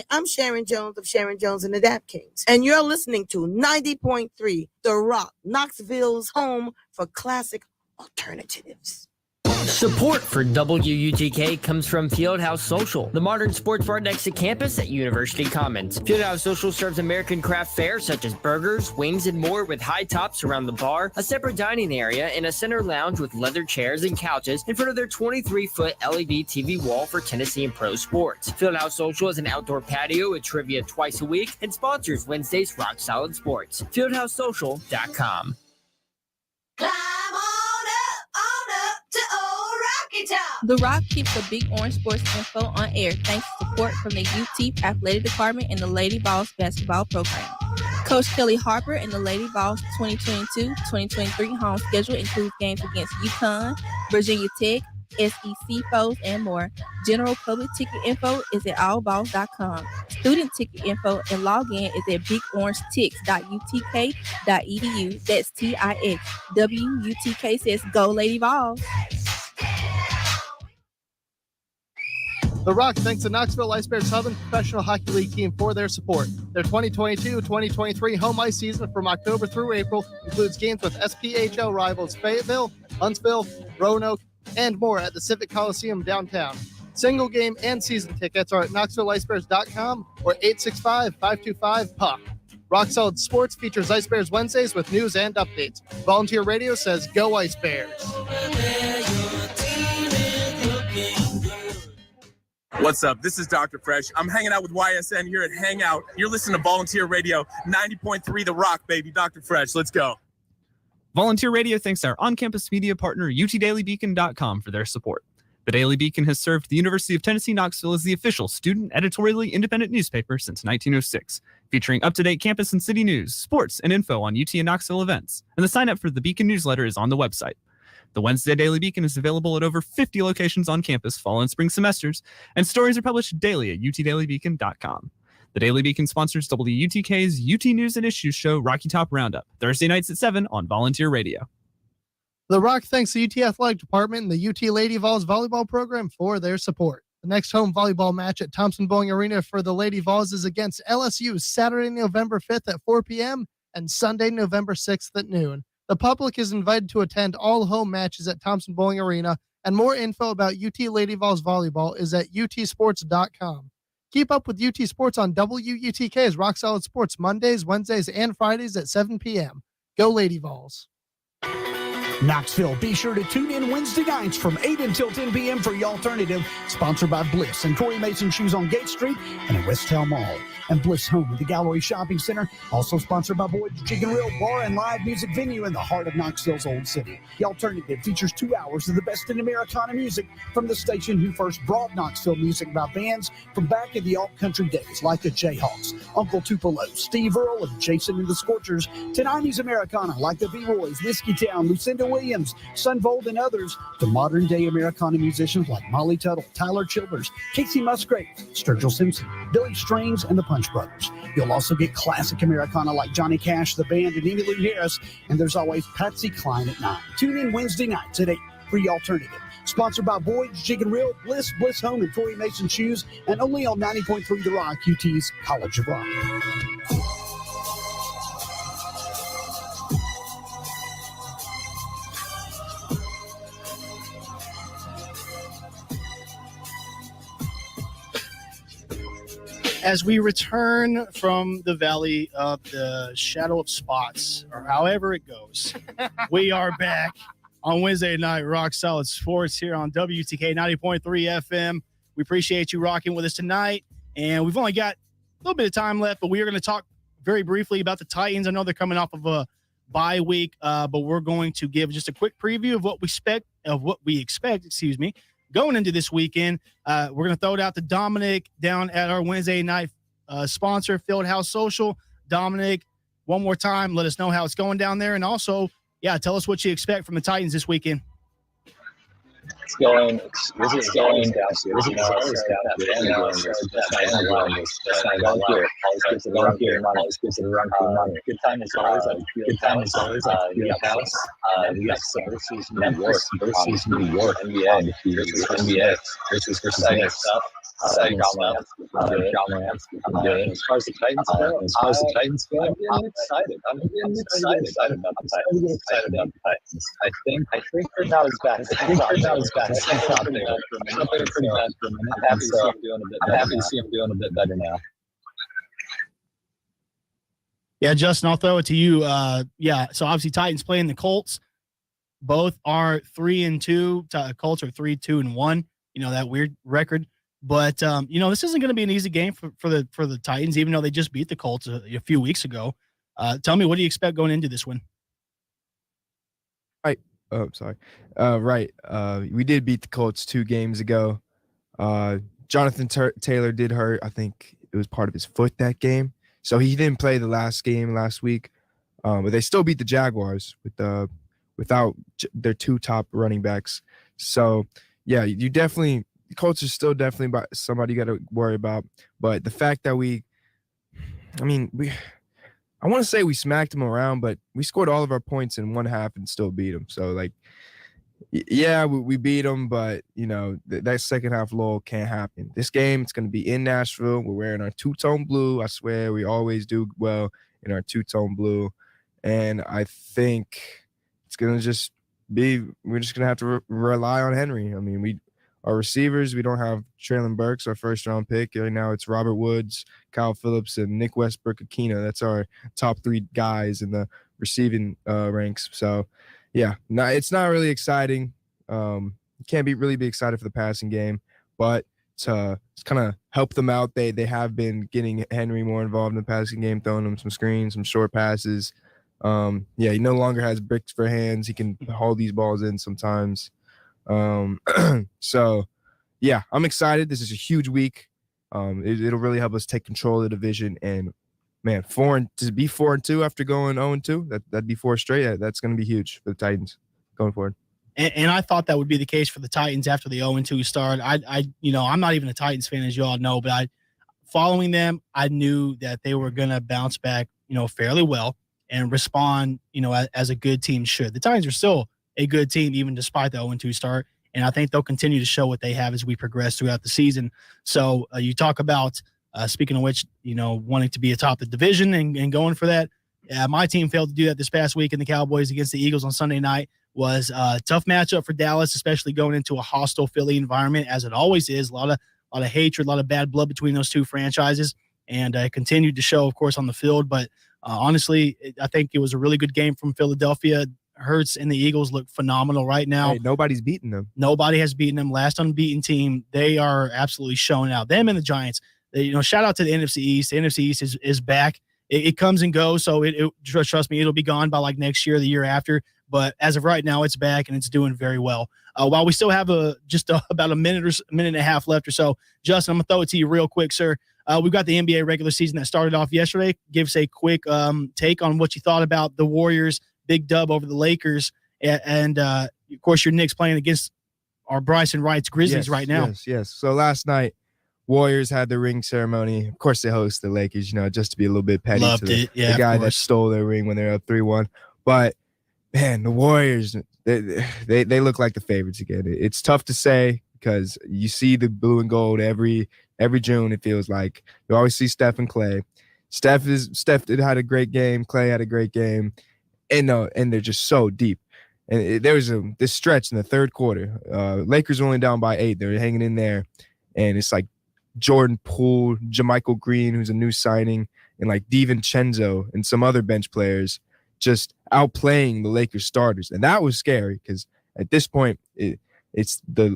I'm Sharon Jones of Sharon Jones and the Dap Kings, and you're listening to 90.3 The Rock, Knoxville's home for classic alternatives. Support for WUTK comes from Fieldhouse Social, the modern sports bar next to campus at University Commons. Fieldhouse Social serves American craft fare such as burgers, wings, and more with high tops around the bar, a separate dining area, and a center lounge with leather chairs and couches in front of their 23-foot LED TV wall for Tennessee and pro sports. Fieldhouse Social is an outdoor patio with trivia twice a week and sponsors Wednesday's Rock Solid Sports. FieldhouseSocial.com. Climb on up, The Rock keeps the Big Orange Sports info on air thanks to support from the UT Athletic Department and the Lady Vols basketball program. Coach Kelly Harper and the Lady Vols 2022-2023 home schedule includes games against UConn, Virginia Tech, SEC foes, and more. General public ticket info is at allballs.com. Student ticket info and login is at bigorangetics.utk.edu. That's TIX. WUTK says go Lady Vols. The Rock thanks the Knoxville Ice Bears Southern Professional Hockey League team for their support. Their 2022-2023 home ice season from October through April includes games with SPHL rivals Fayetteville, Huntsville, Roanoke, and more at the Civic Coliseum downtown. Single game and season tickets are at KnoxvilleIceBears.com or 865-525-PUCK. Rock Solid Sports features Ice Bears Wednesdays with news and updates. Volunteer Radio says go Ice Bears. What's up? This is Dr. Fresh. I'm hanging out with YSN here at Hangout. You're listening to Volunteer Radio, 90.3 The Rock, baby. Dr. Fresh, let's go. Volunteer Radio thanks our on-campus media partner, UTDailyBeacon.com, for their support. The Daily Beacon has served the University of Tennessee Knoxville as the official student editorially independent newspaper since 1906, featuring up-to-date campus and city news, sports, and info on UT and Knoxville events. And the sign-up for the Beacon newsletter is on the website. The Wednesday Daily Beacon is available at over 50 locations on campus, fall and spring semesters, and stories are published daily at UTDailyBeacon.com. The Daily Beacon sponsors WUTK's UT News and Issues show Rocky Top Roundup, Thursday nights at 7 on Volunteer Radio. The Rock thanks the UT Athletic Department and the UT Lady Vols volleyball program for their support. The next home volleyball match at Thompson-Boling Arena for the Lady Vols is against LSU Saturday, November 5th at 4 p.m. and Sunday, November 6th at noon. The public is invited to attend all home matches at Thompson-Boling Arena, and more info about UT Lady Vols volleyball is at utsports.com. Keep up with UT Sports on WUTK's Rock Solid Sports Mondays, Wednesdays, and Fridays at 7 p.m. Go Lady Vols. Knoxville, be sure to tune in Wednesday nights from 8 until 10 p.m. for The Alternative, sponsored by Bliss and Tory Mason Shoes on Gate Street and at West Town Mall. And Bliss Home at the Gallery Shopping Center, also sponsored by Boyd's Chicken Grill, bar and live music venue in the heart of Knoxville's Old City. The Alternative features 2 hours of the best in Americana music from the station who first brought Knoxville music by bands from back in the alt-country days, like the Jayhawks, Uncle Tupelo, Steve Earle, and Jason and the Scorchers, to 90s Americana like the B-Roys, Whiskey Town, Lucinda Williams, Sunvold, and others, to modern-day Americana musicians like Molly Tuttle, Tyler Childers, Casey Musgrave, Sturgill Simpson, Billy Strings, and the Punch Brothers. You'll also get classic Americana like Johnny Cash, the band, and Emmylou Harris, and there's always Patsy Cline at 9. Tune in Wednesday nights at 8 for The Alternative. Sponsored by Boyd's Chicken Grill, Bliss, Bliss Home, and Tory Mason Shoes, and only on 90.3 The Rock, UT's College of Rock. As we return from the Valley of the Shadow of Spots, or however it goes, we are back on Wednesday night Rock Solid Sports here on WTK 90.3 FM. We appreciate you rocking with us tonight, and we've only got a little bit of time left, but we are going to talk very briefly about the Titans. I know they're coming off of a bye week, but we're going to give just a quick preview of what we expect, going into this weekend. We're going to throw it out to Dominic down at our Wednesday night sponsor, Fieldhouse Social. Dominic, one more time, let us know how it's going down there. And also, tell us what you expect from the Titans this weekend. It's going down. It's going down. Good time is always we have house. We have versus New York. NBA. Versus stuff. I'm good. As far as the Titans go, I'm excited. I'm excited about the Titans. I think they're not as bad as I thought. They're pretty bad for a minute. I'm happy to see them doing a bit better now. Yeah, Justin, I'll throw it to you. So obviously Titans playing the Colts. Both are 3-2. Colts are 3-2-1. That weird record. But this isn't going to be an easy game for the Titans, even though they just beat the Colts a few weeks ago. Tell me, what do you expect going into this one? Oh, sorry. Right. We did beat the Colts 2 games ago. Jonathan Taylor did hurt. I think it was part of his foot that game. So he didn't play the last game last week. But they still beat the Jaguars without their 2 top running backs. So, yeah, the Colts are still definitely somebody you got to worry about. But the fact that I want to say we smacked them around, but we scored all of our points in one half and still beat them. So, yeah, we beat them, but, that second half lull can't happen. This game, it's going to be in Nashville. We're wearing our two-tone blue. I swear we always do well in our two-tone blue. And I think it's going to just we're just going to have to rely on Henry. I mean, our receivers, we don't have Traylon Burks, our first-round pick. Right now it's Robert Woods, Kyle Phillips, and Nick Westbrook-Akina. That's our top 3 guys in the receiving ranks. So, yeah, it's not really exciting. You can't really be excited for the passing game, but to kind of help them out, they have been getting Henry more involved in the passing game, throwing him some screens, some short passes. He no longer has bricks for hands. He can haul these balls in sometimes. So, yeah, I'm excited. This is a huge week. It'll really help us take control of the division. And, man, to be 4-2 after going 0-2, that'd be 4 straight. That's going to be huge for the Titans going forward. And I thought that would be the case for the Titans after the 0-2 start. I'm not even a Titans fan, as you all know, but following them, I knew that they were going to bounce back, fairly well and respond, as a good team should. The Titans are still a good team, even despite the 0-2 start. And I think they'll continue to show what they have as we progress throughout the season. So you talk about, speaking of which, wanting to be atop the division and going for that. My team failed to do that this past week, and the Cowboys against the Eagles on Sunday night was a tough matchup for Dallas, especially going into a hostile Philly environment, as it always is. A lot of hatred, a lot of bad blood between those 2 franchises, and continued to show, of course, on the field. But honestly, I think it was a really good game from Philadelphia. Hurts and the Eagles look phenomenal right now. Hey, nobody's beaten them. Nobody has beaten them. Last unbeaten team. They are absolutely showing out. Them and the Giants. Shout out to the NFC East. The NFC East is back. It comes and goes, so trust me, it'll be gone by like next year, the year after. But as of right now, it's back and it's doing very well. While we still have about a minute and a half left or so, Justin, I'm gonna throw it to you real quick, sir. We've got the NBA regular season that started off yesterday. Give us a quick take on what you thought about the Warriors' big dub over the Lakers, and of course your Knicks playing against our Bryson Wright's Grizzlies right now. Yes. So last night, Warriors had the ring ceremony. Of course, they host the Lakers, just to be a little bit petty to the guy that stole their ring when they're up 3-1. But man, the Warriors, they look like the favorites again. It's tough to say because you see the blue and gold every June. It feels like you always see Steph and Clay. Steph had a great game. Clay had a great game, and they're just so deep. And there was this stretch in the third quarter. Lakers were only down by 8. They were hanging in there, and it's like Jordan Poole, JaMychal Green, who's a new signing, and like DiVincenzo and some other bench players just outplaying the Lakers starters. And that was scary because at this point, it's the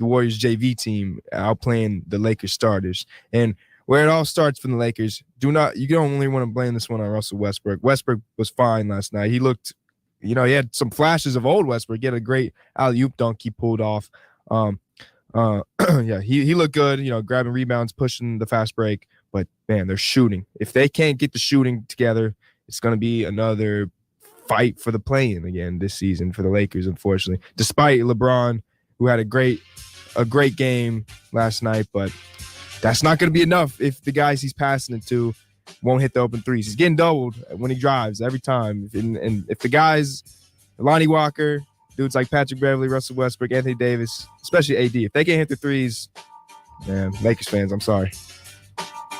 Warriors JV team outplaying the Lakers starters. And where it all starts from the Lakers, you don't only want to blame this one on Russell Westbrook. Westbrook was fine last night. He looked, he had some flashes of old Westbrook. He had a great alley-oop dunk he pulled off. He looked good, grabbing rebounds, pushing the fast break. But, man, they're shooting. If they can't get the shooting together, it's going to be another fight for the play-in again this season for the Lakers, unfortunately. Despite LeBron, who had a great game last night, but that's not going to be enough if the guys he's passing it to won't hit the open threes. He's getting doubled when he drives every time. And if the guys, Lonnie Walker, dudes like Patrick Beverly, Russell Westbrook, Anthony Davis, especially AD, if they can't hit the threes, man, Lakers fans, I'm sorry.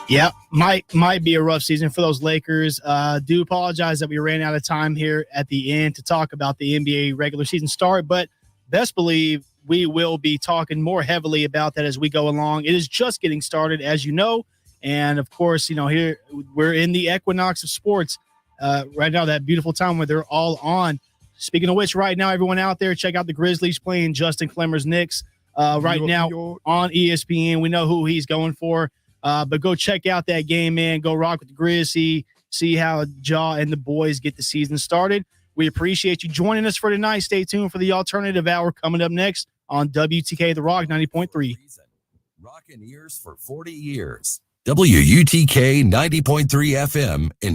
Yeah, might be a rough season for those Lakers. Do apologize that we ran out of time here at the end to talk about the NBA regular season start, but best believe we will be talking more heavily about that as we go along. It is just getting started, as you know, and of course, here we're in the equinox of sports right now, that beautiful time where they're all on. Speaking of which, right now, everyone out there, check out the Grizzlies playing Justin Clemmer's Knicks right now on ESPN. We know who he's going for. But go check out that game, man. Go rock with the Grizz. See how Ja and the boys get the season started. We appreciate you joining us for tonight. Stay tuned for the alternative hour coming up next on WTK The Rock 90.3. Rockin' ears for 40 years. WUTK 90.3 FM in